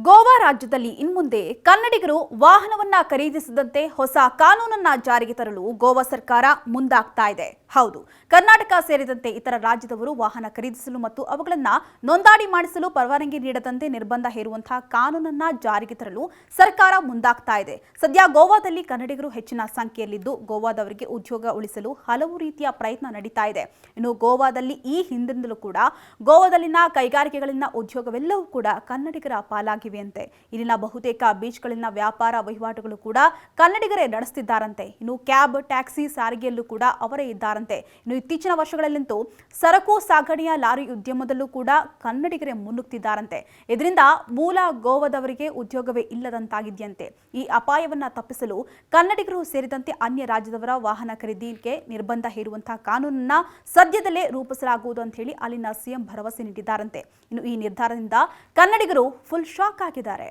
ಗೋವಾ ರಾಜ್ಯದಲ್ಲಿ ಇನ್ಮುಂದೆ ಕನ್ನಡಿಗರು ವಾಹನವನ್ನ ಖರೀದಿಸದಂತೆ ಹೊಸ ಕಾನೂನನ್ನ ಜಾರಿಗೆ ತರಲು ಗೋವಾ ಸರ್ಕಾರ ಮುಂದಾಗ್ತಾ ಇದೆ. ಹೌದು, ಕರ್ನಾಟಕ ಸೇರಿದಂತೆ ಇತರ ರಾಜ್ಯದವರು ವಾಹನ ಖರೀದಿಸಲು ಮತ್ತು ಅವುಗಳನ್ನು ನೋಂದಣಿ ಮಾಡಿಸಲು ಪರವಾನಗಿ ನೀಡದಂತೆ ನಿರ್ಬಂಧ ಹೇರುವಂತಹ ಕಾನೂನನ್ನ ಜಾರಿಗೆ ತರಲು ಸರ್ಕಾರ ಮುಂದಾಗ್ತಾ ಇದೆ. ಸದ್ಯ ಗೋವಾದಲ್ಲಿ ಕನ್ನಡಿಗರು ಹೆಚ್ಚಿನ ಸಂಖ್ಯೆಯಲ್ಲಿದ್ದು ಗೋವಾದವರಿಗೆ ಉದ್ಯೋಗ ಉಳಿಸಲು ಹಲವು ರೀತಿಯ ಪ್ರಯತ್ನ ನಡೀತಾ ಇದೆ. ಇನ್ನು ಗೋವಾದಲ್ಲಿ ಈ ಹಿಂದಿನಿಂದಲೂ ಕೂಡ ಗೋವಾದಲ್ಲಿನ ಕೈಗಾರಿಕೆಗಳಿನ ಉದ್ಯೋಗವೆಲ್ಲವೂ ಕೂಡ ಕನ್ನಡಿಗರ ಪಾಲಾಗಿವೆಯಂತೆ. ಇಲ್ಲಿನ ಬಹುತೇಕ ಬೀಚ್ಗಳಿನ ವ್ಯಾಪಾರ ವಹಿವಾಟುಗಳು ಕೂಡ ಕನ್ನಡಿಗರೇ ನಡೆಸುತ್ತಿದ್ದಾರಂತೆ. ಇನ್ನು ಕ್ಯಾಬ್, ಟ್ಯಾಕ್ಸಿ, ಸಾರಿಗೆಯಲ್ಲೂ ಕೂಡ ಅವರೇ ಇದ್ದಾರಂತೆ. ಇನ್ನು ಇತ್ತೀಚಿನ ವರ್ಷಗಳಲ್ಲಂತೂ ಸರಕು ಸಾಗಣೆಯ ಲಾರಿ ಉದ್ಯಮದಲ್ಲೂ ಕೂಡ ಕನ್ನಡಿಗರೇ ಮುನ್ನುಗ್ತಿದ್ದಾರಂತೆ. ಇದರಿಂದ ಮೂಲ ಗೋವಾದವರಿಗೆ ಉದ್ಯೋಗವೇ ಇಲ್ಲದಂತಾಗಿದೆಯಂತೆ. ಈ ಅಪಾಯವನ್ನ ತಪ್ಪಿಸಲು ಕನ್ನಡಿಗರು ಸೇರಿದಂತೆ ಅನ್ಯ ರಾಜ್ಯದವರ ವಾಹನ ಖರೀದಿಗೆ ನಿರ್ಬಂಧ ಹೇರುವಂತಹ ಕಾನೂನನ್ನ ಸದ್ಯದಲ್ಲೇ ರೂಪಿಸಲಾಗುವುದು ಅಂತ ಹೇಳಿ ಅಲ್ಲಿನ ಸಿಎಂ ಭರವಸೆ ನೀಡಿದ್ದಾರಂತೆ. ಇನ್ನು ಈ ನಿರ್ಧಾರದಿಂದ ಕನ್ನಡಿಗರು ಫುಲ್ ಶಾಕ್ ಆಗಿದ್ದಾರೆ.